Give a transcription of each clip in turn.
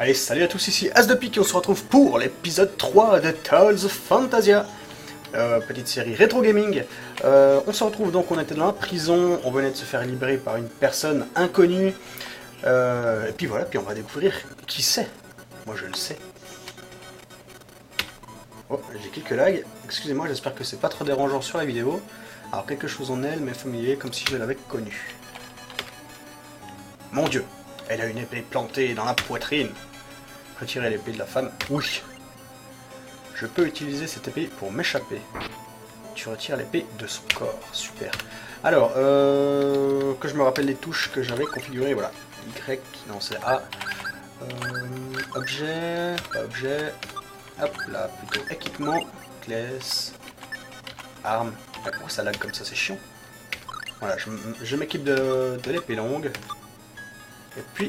Allez, salut à tous, ici As de Pique et on se retrouve pour l'épisode 3 de Tales of Fantasia. Petite série rétro gaming. On se retrouve donc, on était dans la prison, on venait de se faire libérer par une personne inconnue. Et puis voilà, puis on va découvrir qui c'est. Moi je le sais. Oh, j'ai quelques lags. Excusez-moi, j'espère que c'est pas trop dérangeant sur la vidéo. Alors quelque chose en elle m'est familier comme si je l'avais connue. Mon Dieu, elle a une épée plantée dans la poitrine. Retirer l'épée de la femme, oui. Je peux utiliser cette épée pour m'échapper. Tu retires l'épée de son corps, super. Alors, que je me rappelle les touches que j'avais configurées, voilà. Y, non c'est A. Objet, pas objet. Hop là, plutôt équipement, classe, arme. Ah, pourquoi ça lag comme ça, c'est chiant. Voilà, je m'équipe de l'épée longue. Et puis,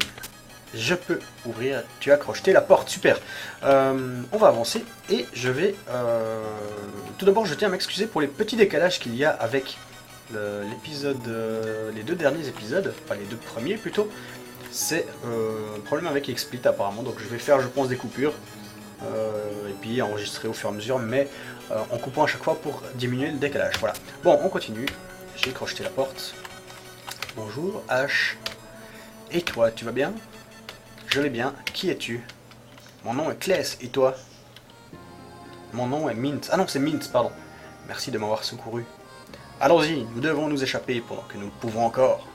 je peux ouvrir, tu as crocheté la porte, super. On va avancer et je vais... tout d'abord, je tiens à m'excuser pour les petits décalages qu'il y a avec l'épisode, les deux derniers épisodes, enfin les deux premiers plutôt. C'est un problème avec XSplit apparemment, donc je vais faire, je pense, des coupures. Et puis enregistrer au fur et à mesure, mais en coupant à chaque fois pour diminuer le décalage. Voilà. Bon, on continue. J'ai crocheté la porte. Bonjour, H. Et toi, tu vas bien? Je vais bien. Qui es-tu? Mon nom est Kless, et toi? Mon nom est Mint. Ah non, c'est Mint, pardon. Merci de m'avoir secouru. Allons-y, nous devons nous échapper pendant que nous le pouvons encore.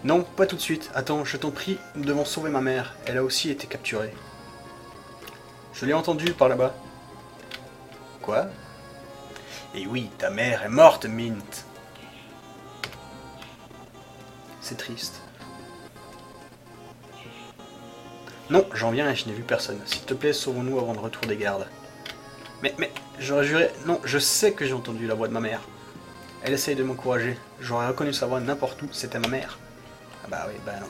Non, pas tout de suite. Attends, je t'en prie, nous devons sauver ma mère. Elle a aussi été capturée. Je l'ai entendu par là-bas. Quoi? Et oui, ta mère est morte, Mint. C'est triste. Non, j'en viens et je n'ai vu personne. S'il te plaît, sauvons-nous avant le retour des gardes. Mais, j'aurais juré... Non, je sais que j'ai entendu la voix de ma mère. Elle essaye de m'encourager. J'aurais reconnu sa voix n'importe où, c'était ma mère. Ah bah oui, bah non.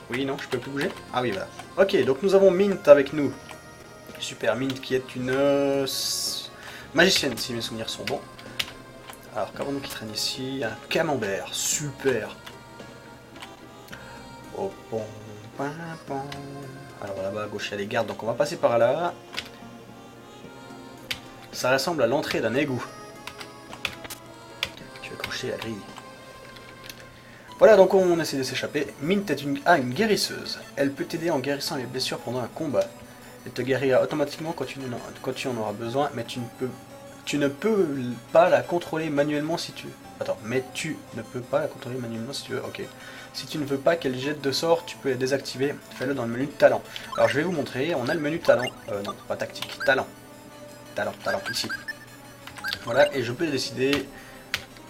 Oui, non, je peux plus bouger? Ah oui, voilà. Ok, donc nous avons Mint avec nous. Super, Mint qui est une... magicienne, si mes souvenirs sont bons. Alors, qu'avons-nous qui traîne ici? Un camembert, super. Oh, bon, bon. Alors là-bas à gauche il y a les gardes, donc on va passer par là. Ça ressemble à l'entrée d'un égout. Tu vas accrocher la grille. Voilà, donc on essaie de s'échapper. Mint est une guérisseuse. Elle peut t'aider en guérissant les blessures pendant un combat. Elle te guérira automatiquement quand tu en auras besoin, mais tu ne peux pas la contrôler manuellement si tu... Attends, mais tu ne peux pas la contrôler manuellement si tu veux, ok. Si tu ne veux pas qu'elle jette de sort, tu peux la désactiver. Fais-le dans le menu talent. Alors je vais vous montrer, on a le menu talent. Non, pas tactique, talent. Talent, ici. Voilà, et je peux décider...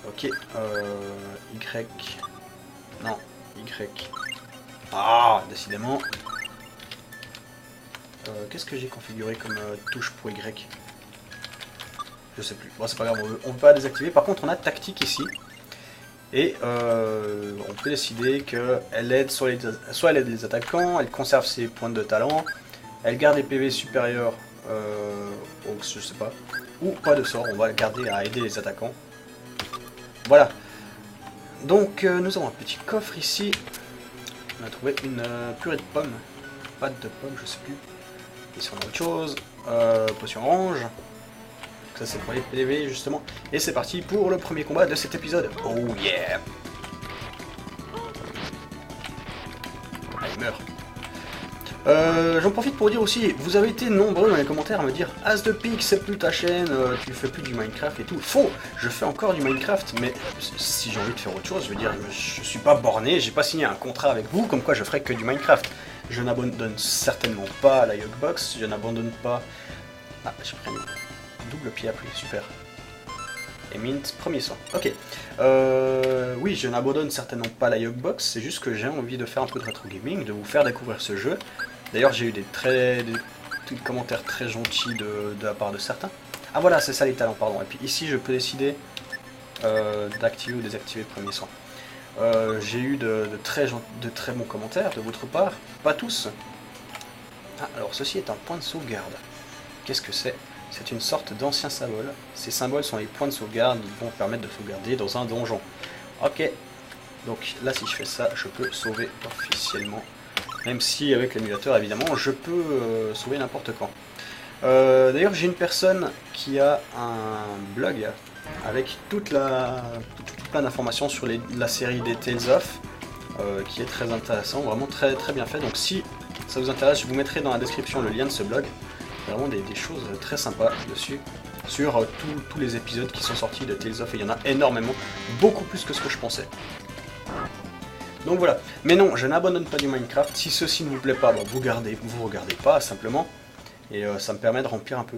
Ok, Y... Non, Y... Ah, décidément. Qu'est-ce que j'ai configuré comme touche pour Y? Je sais plus. Bon, c'est pas grave, on peut pas désactiver. Par contre, on a tactique ici. Et on peut décider qu'elle aide soit elle aide les attaquants, elle conserve ses points de talent, elle garde les PV supérieurs je sais pas, ou pas de sort, on va la garder à aider les attaquants. Voilà. Donc nous avons un petit coffre ici. On a trouvé une purée de pommes. Pâte de pommes, je sais plus. Ici on a autre chose. Potion orange. Ça c'est pour les PV justement. Et c'est parti pour le premier combat de cet épisode. Oh yeah! Allez, meurs. J'en profite pour dire aussi, vous avez été nombreux dans les commentaires à me dire As de Pique, c'est plus ta chaîne, tu fais plus du Minecraft et tout. Faux! Je fais encore du Minecraft, mais si j'ai envie de faire autre chose, je veux dire, je suis pas borné, j'ai pas signé un contrat avec vous comme quoi je ferai que du Minecraft. Je n'abandonne certainement pas la Yogbox, je n'abandonne pas... Ah, j'ai pris un double pied appris, super. Et Mint, premier soin. Ok. Oui, je n'abandonne certainement pas la Yogbox, c'est juste que j'ai envie de faire un peu de rétro gaming, de vous faire découvrir ce jeu. D'ailleurs, j'ai eu des commentaires très gentils de la part de certains. Ah voilà, c'est ça les talents, pardon. Et puis ici, je peux décider d'activer ou désactiver le premier soin. J'ai eu de très bons commentaires de votre part, pas tous. Ah, alors ceci est un point de sauvegarde. Qu'est-ce que c'est? C'est une sorte d'ancien symbole. Ces symboles sont les points de sauvegarde qui vont permettre de sauvegarder dans un donjon. Ok. Donc là, si je fais ça, je peux sauver officiellement. Même si avec l'émulateur, évidemment, je peux sauver n'importe quand. D'ailleurs, j'ai une personne qui a un blog avec tout plein d'informations sur la série des Tales of, qui est très intéressant, vraiment très bien fait. Donc si ça vous intéresse, je vous mettrai dans la description le lien de ce blog. Vraiment des choses très sympas dessus, sur tous les épisodes qui sont sortis de Tales of, et il y en a énormément, beaucoup plus que ce que je pensais. Donc voilà, mais non, je n'abandonne pas du Minecraft. Si ceci ne vous plaît pas, vous regardez pas simplement. Et ça me permet de remplir un peu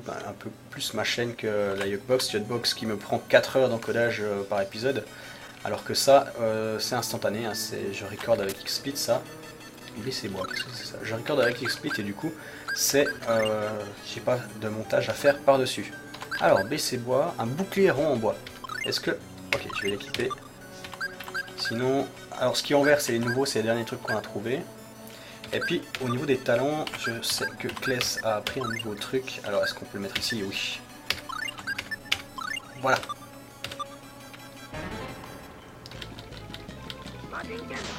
plus ma chaîne que la Yugbox qui me prend 4 heures d'encodage par épisode. Alors que ça, c'est instantané, hein, je recorde avec XSplit ça. C'est moi, qu'est-ce que c'est ça? Je recorde avec XSplit et du coup, j'ai pas de montage à faire par-dessus. Alors, BC bois, un bouclier rond en bois. Est-ce que... Ok, je vais l'équiper. Sinon... Alors, ce qui est en vert, c'est les nouveaux, c'est les derniers trucs qu'on a trouvés. Et puis, au niveau des talents, je sais que Kless a appris un nouveau truc. Alors, est-ce qu'on peut le mettre ici? Oui. Voilà.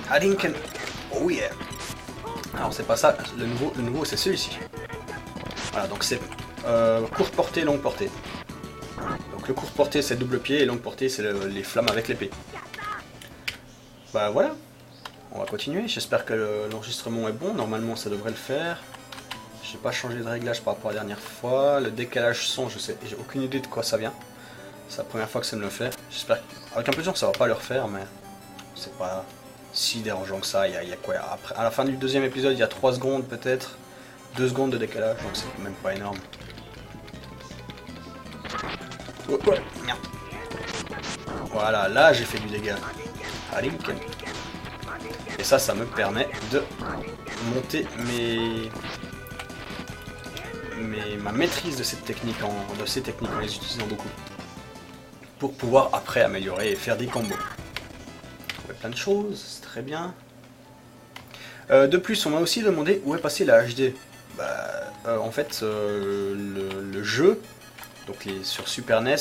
Hadinken. Oh yeah. Alors, c'est pas ça. Le nouveau c'est celui-ci. Voilà, donc c'est courte portée, longue portée. Donc, le courte portée, c'est double pied, et longue portée, c'est les flammes avec l'épée. Bah voilà. On va continuer, j'espère que l'enregistrement est bon, normalement ça devrait le faire. J'ai pas changé de réglage par rapport à la dernière fois. Le décalage son, j'ai aucune idée de quoi ça vient. C'est la première fois que ça me le fait. J'espère avec un peu de chance ça va pas le refaire, mais c'est pas si dérangeant que ça. Il y a quoi après, à la fin du deuxième épisode, il y a 3 secondes peut-être, 2 secondes de décalage, donc c'est même pas énorme. Oh, oh, merde. Voilà, là j'ai fait du dégât. Allez, nickel. Et ça me permet de monter ma maîtrise de cette technique de ces techniques en les utilisant beaucoup. Pour pouvoir après améliorer et faire des combos. On fait plein de choses, c'est très bien. De plus, on m'a aussi demandé où est passé la HD. En fait, le jeu, donc sur Super NES,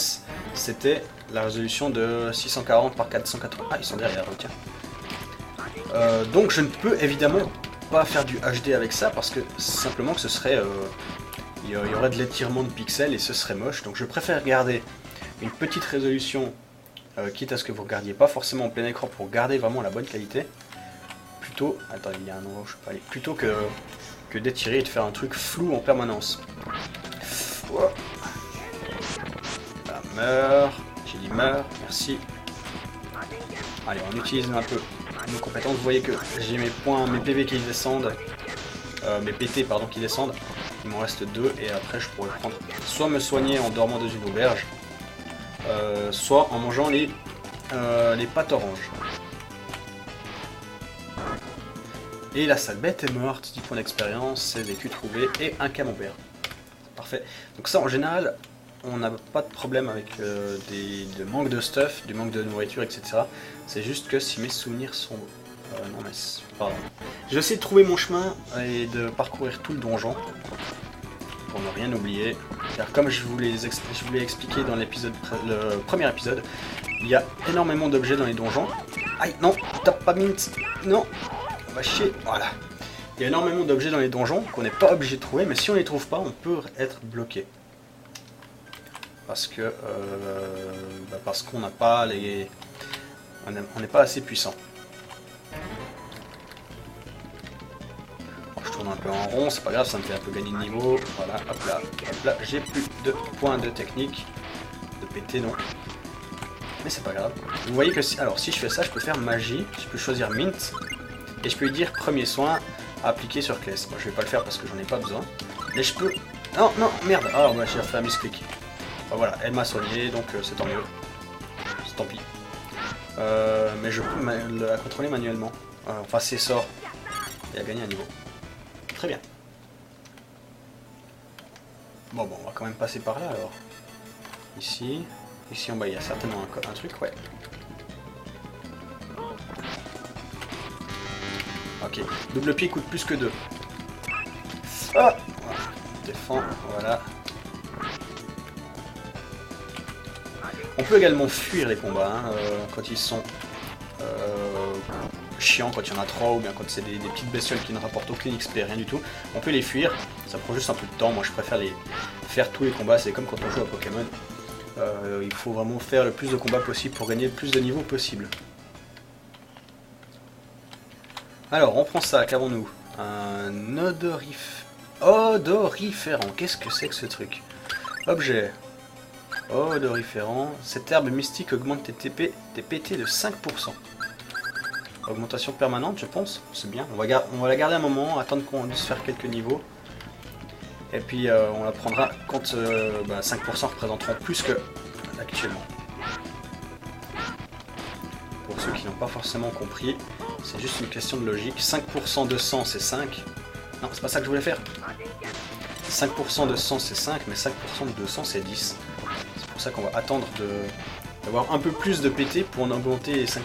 c'était la résolution de 640 par 480. Ah, ils sont derrière, tiens. Donc je ne peux évidemment pas faire du HD avec ça parce que simplement que ce serait... il y aurait de l'étirement de pixels et ce serait moche. Donc je préfère garder une petite résolution, quitte à ce que vous ne regardiez pas forcément en plein écran pour garder vraiment la bonne qualité. Plutôt... Attends, il y a un endroit où je peux aller. Plutôt que d'étirer et de faire un truc flou en permanence. Oh. Voilà, meurs. J'ai dit meurs, merci. Allez, on utilise un peu nos compétences. Vous voyez que j'ai mes points, mes PV qui descendent, mes PT pardon qui descendent. Il m'en reste 2 et après je pourrais prendre soit me soigner en dormant dans une auberge, soit en mangeant les pâtes oranges. Et la sale bête est morte, 10 points d'expérience, 16 écus trouvés et un camembert. Parfait. Donc ça en général, on n'a pas de problème avec de manque de stuff, du manque de nourriture, etc. C'est juste que si mes souvenirs sont... non mais... Pardon. Je vais essayer de trouver mon chemin et de parcourir tout le donjon. Pour ne rien oublier. Car comme je vous l'ai expliqué dans le premier épisode, il y a énormément d'objets dans les donjons. Aïe, non, tape pas mint. Non, on va chier. Voilà. Il y a énormément d'objets dans les donjons qu'on n'est pas obligé de trouver, mais si on les trouve pas, on peut être bloqué. Parce qu'on n'a pas les... On n'est pas assez puissant. Alors, je tourne un peu en rond, c'est pas grave, ça me fait un peu gagner de niveau. Voilà, hop là, j'ai plus de points de technique. De PT, non. Mais c'est pas grave. Vous voyez que si je fais ça, je peux faire magie, je peux choisir mint, et je peux lui dire premier soin appliqué sur Kless. Moi je vais pas le faire parce que j'en ai pas besoin. Mais je peux... Non, non, merde. Ah, bah, j'ai fait un misclick. Enfin, voilà, elle m'a soigné, donc c'est tant mieux. C'est tant pis. Mais je peux la contrôler manuellement. Enfin, ses sorts. Et à gagner un niveau. Très bien. Bon, on va quand même passer par là alors. Ici. Ici en bas, il y a certainement un truc, ouais. Ok. Double pied coûte plus que 2. Ah, voilà. Défends, voilà. On peut également fuir les combats hein, quand ils sont chiant quand il y en a 3 ou bien quand c'est des petites bestioles qui ne rapportent aucune XP, rien du tout. On peut les fuir, ça prend juste un peu de temps, moi je préfère faire tous les combats, c'est comme quand on joue à Pokémon. Il faut vraiment faire le plus de combats possible pour gagner le plus de niveaux possible. Alors on prend ça, qu'avons-nous? Un odoriférant, qu'est-ce que c'est que ce truc? Objet. Odoriférant. Cette herbe mystique augmente tes PT de 5%. Augmentation permanente, je pense. C'est bien. On va la garder un moment, attendre qu'on puisse faire quelques niveaux. Et puis on la prendra quand 5% représenteront plus que actuellement. Pour ceux qui n'ont pas forcément compris, c'est juste une question de logique. 5% de 100 c'est 5. Non, c'est pas ça que je voulais faire. 5% de 100 c'est 5, mais 5% de 200 c'est 10. C'est pour ça qu'on va attendre d'avoir un peu plus de PT pour en augmenter les 5%.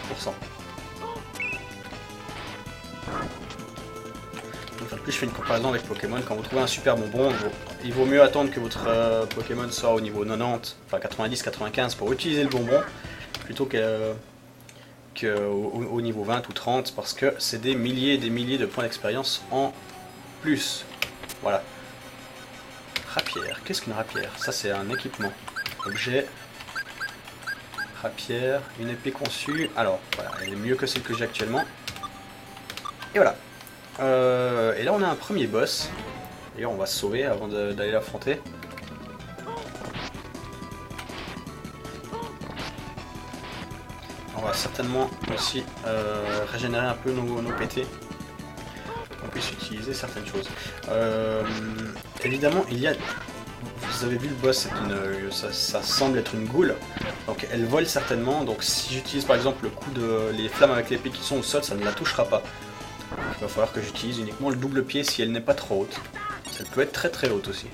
Une fois de plus, je fais une comparaison avec Pokémon. Quand vous trouvez un super bonbon, il vaut mieux attendre que votre Pokémon soit au niveau 90, enfin 90-95 pour utiliser le bonbon, plutôt qu'au niveau 20 ou 30, parce que c'est des milliers et des milliers de points d'expérience en plus. Voilà. Rapière. Qu'est-ce qu'une rapière? Ça, c'est un équipement. Objet. Rapière. Une épée conçue. Alors, voilà. Elle est mieux que celle que j'ai actuellement. Et voilà. Et là, on a un premier boss. D'ailleurs, on va se sauver avant d'aller l'affronter. On va certainement aussi régénérer un peu nos PT. On puisse utiliser certaines choses. Évidemment, il y a... Vous avez vu le boss, ça semble être une goule. Donc elle vole certainement. Donc si j'utilise par exemple le coup de les flammes avec l'épée qui sont au sol, ça ne la touchera pas. Il va falloir que j'utilise uniquement le double pied si elle n'est pas trop haute. Ça peut être très très haute aussi.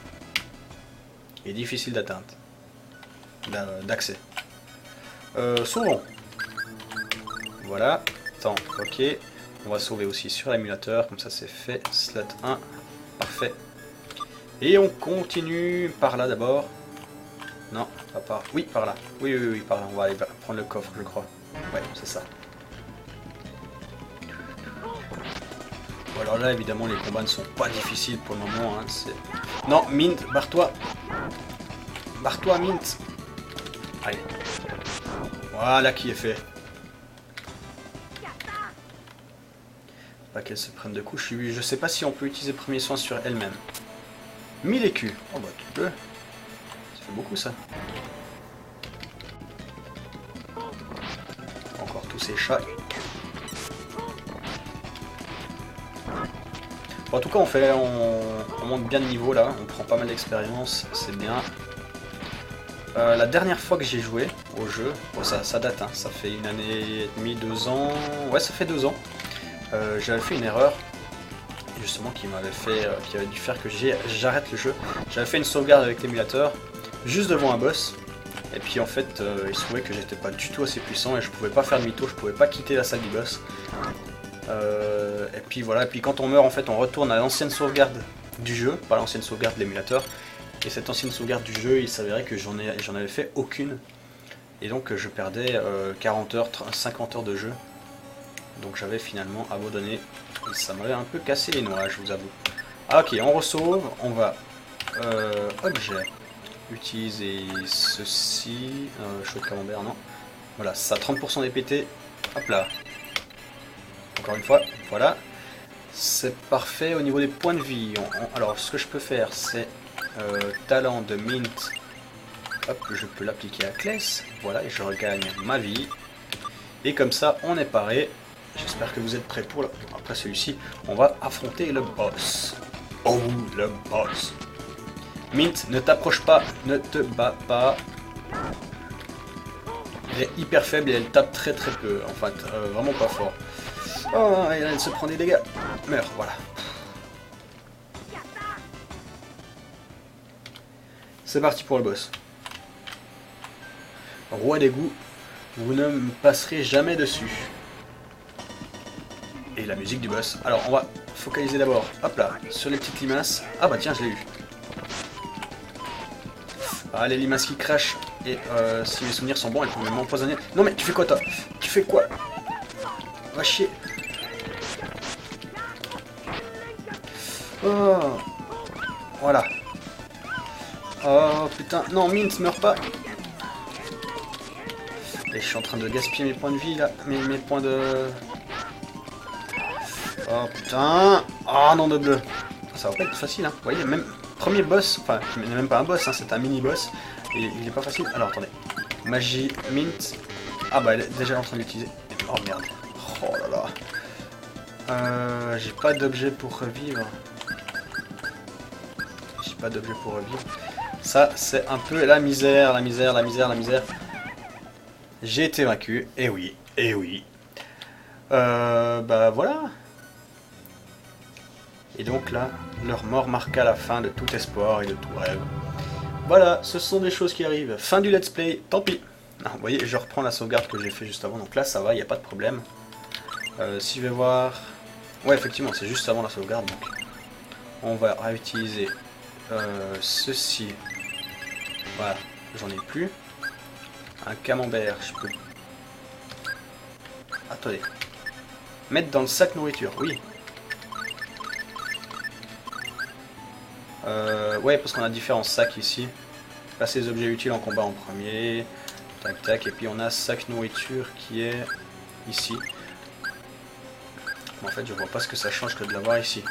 Et difficile d'atteinte. D'accès. Sauvons. Voilà. Attends, ok. On va sauver aussi sur l'émulateur, comme ça c'est fait. Slot 1. Parfait. Et on continue par là d'abord. Non, pas par... Oui, par là. Oui, par là. On va aller prendre le coffre, je crois. Ouais, c'est ça. Bon, alors là, évidemment, les combats ne sont pas difficiles pour le moment. Hein, non, Mint, barre-toi. Barre-toi, Mint. Allez. Voilà qui est fait. Pas qu'elle se prenne de coups. Je sais pas si on peut utiliser premier soin sur elle-même. 1000 écus. Oh bah tu peux. Ça fait beaucoup ça. Encore tous ces chats. Bon, en tout cas on monte bien de niveau là. On prend pas mal d'expérience. C'est bien. La dernière fois que j'ai joué au jeu, bon, ça date, hein, ça fait une année et demie, 2 ans. Ouais, ça fait 2 ans. J'avais fait une erreur justement qui avait dû faire que j'arrête le jeu. J'avais fait une sauvegarde avec l'émulateur juste devant un boss et puis en fait il se trouvait que j'étais pas du tout assez puissant et je pouvais pas faire demi-tour, je pouvais pas quitter la salle du boss. Et puis voilà, et puis quand on meurt en fait on retourne à l'ancienne sauvegarde du jeu, pas l'ancienne sauvegarde de l'émulateur. Et cette ancienne sauvegarde du jeu, il s'avérait que j'en avais fait aucune. Et donc je perdais 40 heures, 50 heures de jeu. Donc j'avais finalement abandonné. Et ça m'avait un peu cassé les noix, je vous avoue. Ah, ok, on ressauve. On va... objet. Utiliser ceci. Chaud de camembert, non. Voilà, ça 30% des PT. Hop là. Encore une fois, voilà. C'est parfait au niveau des points de vie. Alors, ce que je peux faire, c'est... talent de Mint. Hop, je peux l'appliquer à Kless. Voilà, et je regagne ma vie. Et comme ça, on est paré. J'espère que vous êtes prêts pour après celui-ci. On va affronter le boss. Oh, le boss. Mint, ne t'approche pas, ne te bats pas. Elle est hyper faible et elle tape très très peu. Enfin, vraiment pas fort. Oh, elle se prend des dégâts. Meurs, voilà. C'est parti pour le boss. Roi d'égout, vous ne me passerez jamais dessus. Et la musique du boss. Alors on va focaliser d'abord, hop là, sur les petites limaces. Ah bah tiens, je l'ai eu. Ah, les limaces qui crachent. Et si mes souvenirs sont bons, elles peuvent m'empoisonner. Non mais tu fais quoi toi? Tu fais quoi? Va chier. Oh, voilà. Oh putain, non, Mint, meurs pas. Et je suis en train de gaspiller mes points de vie là, mes points de... Oh putain. Oh non de bleu. Ça va pas être facile hein. Vous voyez, même premier boss, enfin, il n'est même pas un boss, hein, c'est un mini boss. Et il est pas facile. Alors attendez. Magie, Mint. Ah bah elle est déjà en train d'utiliser. Oh merde. Oh là là. J'ai pas d'objet pour revivre. J'ai pas d'objet pour revivre. Ça, c'est un peu la misère, la misère, la misère, la misère. J'ai été vaincu. Et oui, et oui. Bah voilà. Et donc là, leur mort marqua la fin de tout espoir et de tout rêve. Voilà, ce sont des choses qui arrivent. Fin du let's play, tant pis. Non, vous voyez, je reprends la sauvegarde que j'ai fait juste avant. Donc là, ça va, il n'y a pas de problème. Si je vais voir... Ouais, effectivement, c'est juste avant la sauvegarde. Donc on va réutiliser ceci. Voilà, j'en ai plus. Un camembert, je peux... Attendez. Mettre dans le sac nourriture, oui. Ouais, parce qu'on a différents sacs ici. Passer les objets utiles en combat en premier. Tac, tac. Et puis on a sac nourriture qui est ici. En fait, je vois pas ce que ça change que de l'avoir ici.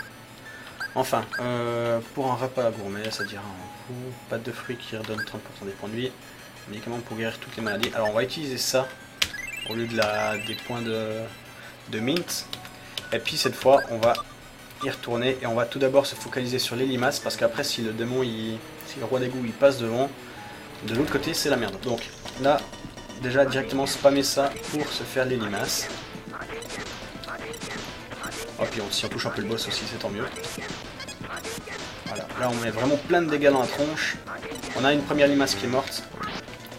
Enfin, pour un repas gourmet, c'est-à-dire un coup, pâte de fruits qui redonne 30% des points de vie. Médicaments pour guérir toutes les maladies. Alors on va utiliser ça au lieu de des points de mint. Et puis cette fois, on va y retourner et on va tout d'abord se focaliser sur les limaces parce qu'après si le démon, si le roi d'égout il passe devant, de l'autre côté c'est la merde. Donc là, déjà directement spammer ça pour se faire les limaces. Oh puis si on touche un peu le boss aussi c'est tant mieux. Voilà, là on met vraiment plein de dégâts dans la tronche. On a une première limace qui est morte.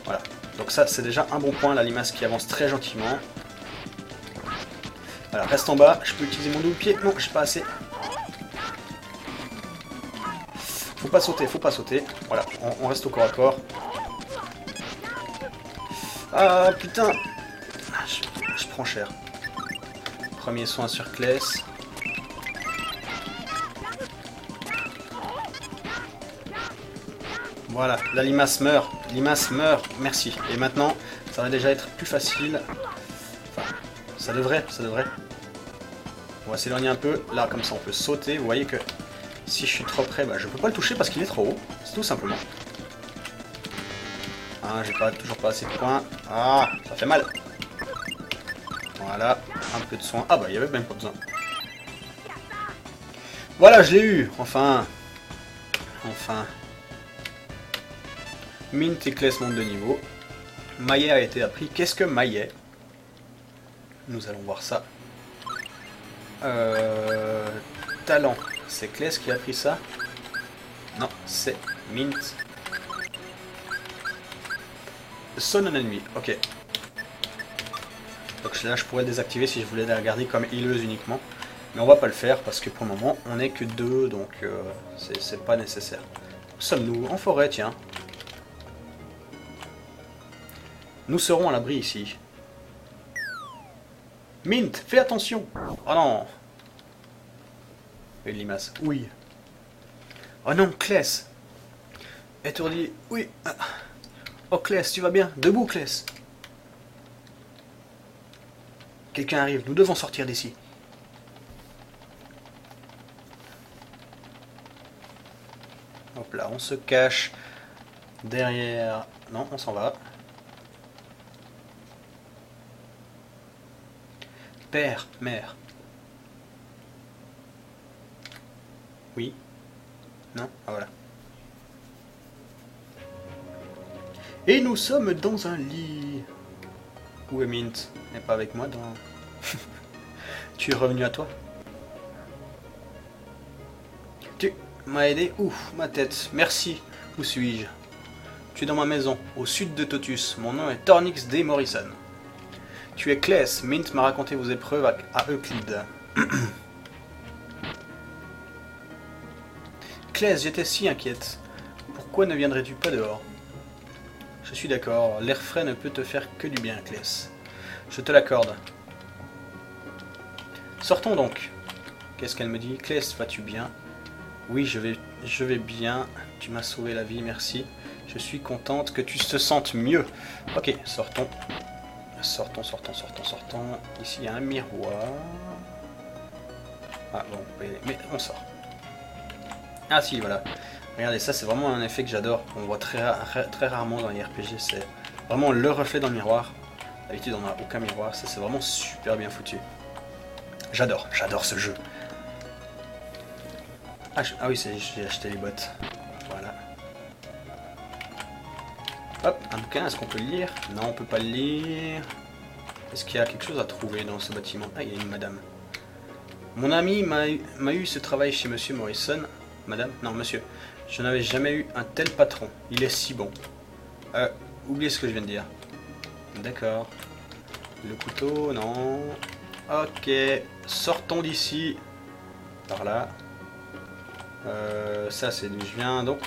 Voilà, donc ça c'est déjà un bon point, la limace qui avance très gentiment. Voilà, reste en bas, je peux utiliser mon double pied. Non, j'ai pas assez. Faut pas sauter, faut pas sauter. Voilà, on reste au corps à corps. Ah putain, je prends cher. Premier soin sur Kless. Voilà, la limace meurt. Limace meurt, merci. Et maintenant, ça va déjà être plus facile. Enfin, ça devrait. On va s'éloigner un peu. Là, comme ça, on peut sauter. Vous voyez que si je suis trop près, bah, je peux pas le toucher parce qu'il est trop haut. C'est tout simplement. Ah, j'ai toujours pas assez de points. Ah, ça fait mal. Voilà, un peu de soin. Ah bah, il y avait même pas besoin. Voilà, je l'ai eu. Enfin. Mint et Kless montent de niveau. Maillet a été appris. Qu'est-ce que Maillet? Nous allons voir ça. Talent. C'est Kless qui a appris ça? Non, c'est Mint. Sonne un ennemi. Ok. Donc là, je pourrais désactiver si je voulais la garder comme healeuse uniquement. Mais on va pas le faire parce que pour le moment, on n'est que 2, donc c'est pas nécessaire. Où sommes-nous? En forêt, tiens. Nous serons à l'abri ici. Mint, fais attention! Oh non! Une limace, oui. Oh non, Kless! Étourdi, oui. Oh Kless, tu vas bien? Debout, Kless! Quelqu'un arrive, nous devons sortir d'ici. Hop là, on se cache derrière... Non, on s'en va. Père, mère. Oui. Non. Ah voilà. Et nous sommes dans un lit. Où est Mint? N'est pas avec moi dans... Tu es revenu à toi? Tu m'as aidé? Ouf, ma tête. Merci. Où suis-je? Tu es dans ma maison, au sud de Totus. Mon nom est Tornix D. Morrison. Tu es Kless. Mint m'a raconté vos épreuves à Euclide. Kless, j'étais si inquiète. Pourquoi ne viendrais-tu pas dehors? Je suis d'accord, l'air frais ne peut te faire que du bien, Kless. Je te l'accorde. Sortons donc. Qu'est-ce qu'elle me dit? Kless, vas-tu bien? Oui, je vais bien. Tu m'as sauvé la vie, merci. Je suis contente que tu te sentes mieux. Ok, sortons. Sortons. Ici, il y a un miroir. Ah, bon, mais on sort. Ah si, voilà. Regardez, ça, c'est vraiment un effet que j'adore. On voit très rarement dans les RPG. C'est vraiment le reflet dans le miroir. D'habitude, on n'a aucun miroir. Ça, c'est vraiment super bien foutu. J'adore ce jeu. Ah oui, j'ai acheté les bottes. Voilà. Hop, un bouquin, est-ce qu'on peut le lire? Non, on peut pas le lire. Est-ce qu'il y a quelque chose à trouver dans ce bâtiment? Ah, il y a une madame. Mon ami m'a eu ce travail chez Monsieur Morrison. Madame? Non, monsieur. Je n'avais jamais eu un tel patron. Il est si bon. Oubliez ce que je viens de dire. D'accord. Le couteau, non. Ok, sortons d'ici. Par là. Ça, c'est d'où je viens, donc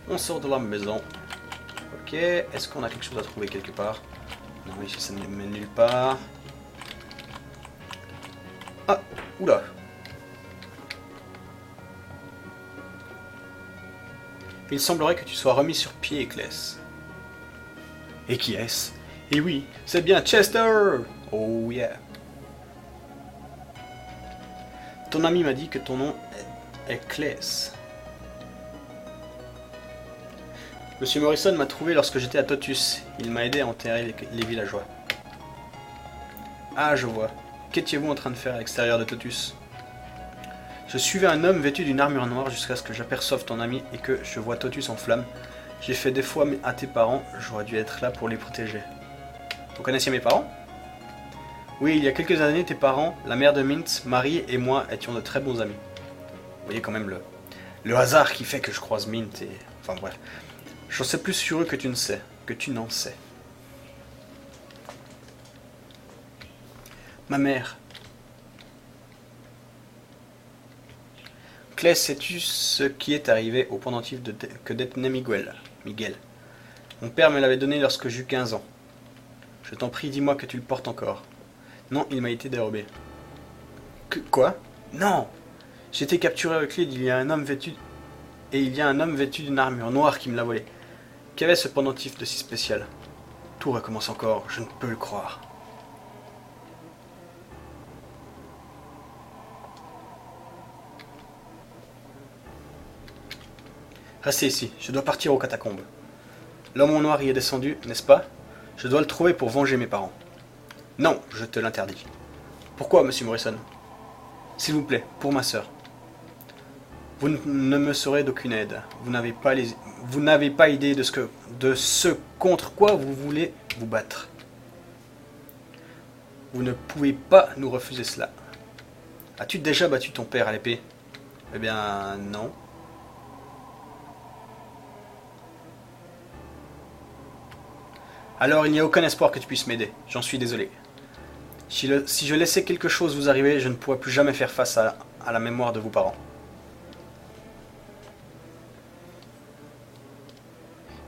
on sort de la maison. Ok, est-ce qu'on a quelque chose à trouver quelque part? Non, ici ça ne mène nulle part. Ah, oula. Il semblerait que tu sois remis sur pied, Ecclès. Et qui est-ce? Et oui, c'est bien Chester! Oh yeah. Ton ami m'a dit que ton nom est Ecclès. Monsieur Morrison m'a trouvé lorsque j'étais à Totus. Il m'a aidé à enterrer les villageois. Ah, je vois. Qu'étiez-vous en train de faire à l'extérieur de Totus? Je suivais un homme vêtu d'une armure noire jusqu'à ce que j'aperçoive ton ami et que je vois Totus en flammes. J'ai fait des fois à tes parents, j'aurais dû être là pour les protéger. Vous connaissiez mes parents? Oui, il y a quelques années, tes parents, la mère de Mint, Marie et moi étions de très bons amis. Vous voyez quand même le hasard qui fait que je croise Mint et... Enfin bref. J'en sais plus sur eux que tu ne sais, que tu n'en sais. Ma mère. Claes, sais-tu ce qui est arrivé au pendentif que détenait Miguel? Mon père me l'avait donné lorsque j'eus 15 ans. Je t'en prie, dis-moi que tu le portes encore. Non, il m'a été dérobé. Quoi? Non! J'ai été capturé avec lui, il y a un homme vêtu d'une armure noire qui me l'a volé. Qu'avait ce pendentif de si spécial? Tout recommence encore, je ne peux le croire. Restez ici, je dois partir aux catacombes. L'homme en noir y est descendu, n'est-ce pas? Je dois le trouver pour venger mes parents. Non, je te l'interdis. Pourquoi, monsieur Morrison? S'il vous plaît, pour ma sœur. Vous ne me serez d'aucune aide. Vous n'avez pas idée de ce contre quoi vous voulez vous battre. Vous ne pouvez pas nous refuser cela. As-tu déjà battu ton père à l'épée? Eh bien, non. Alors il n'y a aucun espoir que tu puisses m'aider. J'en suis désolé. Si je laissais quelque chose vous arriver, je ne pourrais plus jamais faire face à la mémoire de vos parents.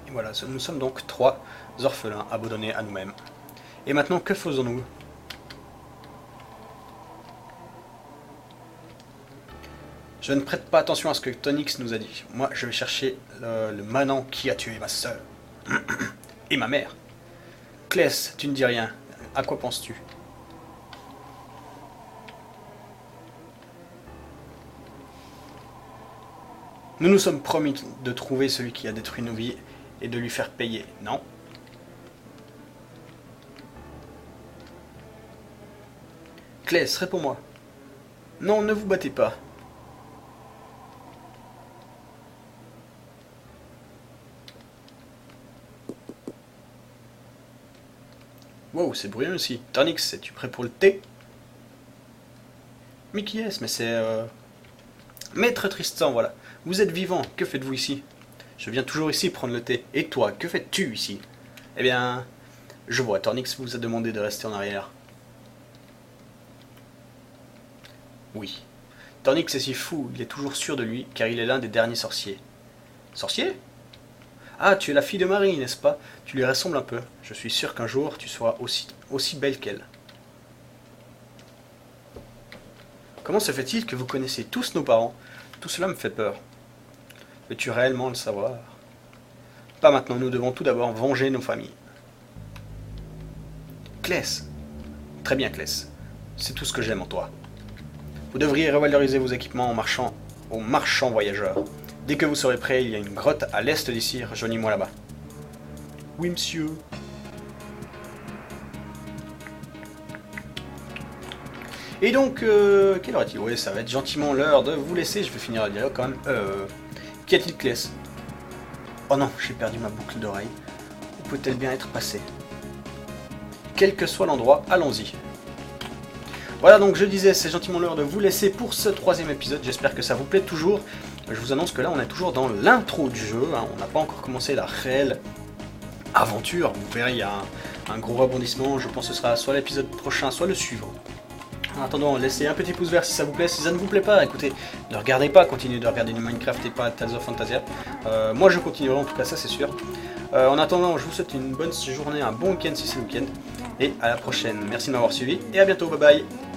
Et voilà, nous sommes donc 3 orphelins abandonnés à nous-mêmes. Et maintenant, que faisons-nous? Je ne prête pas attention à ce que Tonix nous a dit. Moi, je vais chercher le manant qui a tué ma sœur. Et ma mère. Claes, tu ne dis rien. À quoi penses-tu? Nous nous sommes promis de trouver celui qui a détruit nos vies et de lui faire payer, non? Claes, réponds-moi. Non, ne vous battez pas. Wow, c'est bruyant aussi. Tonix, es-tu prêt pour le thé? Mais qui est-ce? Mais c'est... Maître Tristan, voilà. Vous êtes vivant, que faites-vous ici? Je viens toujours ici prendre le thé. Et toi, que fais-tu ici? Eh bien, je vois, Tornix vous a demandé de rester en arrière. Oui. Tornix est si fou, il est toujours sûr de lui, car il est l'un des derniers sorciers. Sorcier? Ah, tu es la fille de Marie, n'est-ce pas? Tu lui ressembles un peu. Je suis sûr qu'un jour, tu seras aussi belle qu'elle. Comment se fait-il que vous connaissez tous nos parents? Tout cela me fait peur. Veux-tu réellement le savoir? Pas maintenant, nous devons tout d'abord venger nos familles. Kless. Très bien, Kless. C'est tout ce que j'aime en toi. Vous devriez revaloriser vos équipements aux marchands voyageurs. Dès que vous serez prêt, il y a une grotte à l'est d'ici, rejoignez-moi là-bas. Oui, monsieur. Et donc, quelle heure est-il? Oui, ça va être gentiment l'heure de vous laisser, je vais finir le dialogue quand même. Qu'y a-t-il, Kless? Oh non, j'ai perdu ma boucle d'oreille. Où peut-elle bien être passée? Quel que soit l'endroit, allons-y. Voilà, donc je disais, c'est gentiment l'heure de vous laisser pour ce 3e épisode. J'espère que ça vous plaît toujours. Je vous annonce que là, on est toujours dans l'intro du jeu. Hein. On n'a pas encore commencé la réelle aventure. Vous verrez, il y a un gros rebondissement. Je pense que ce sera soit l'épisode prochain, soit le suivant. En attendant, laissez un petit pouce vert si ça vous plaît. Si ça ne vous plaît pas, écoutez, ne regardez pas. Continuez de regarder du Minecraft et pas Tales of Fantasia. Moi, je continuerai en tout cas, ça c'est sûr. En attendant, je vous souhaite une bonne journée, un bon week-end si c'est le week-end. Et à la prochaine. Merci de m'avoir suivi et à bientôt. Bye bye.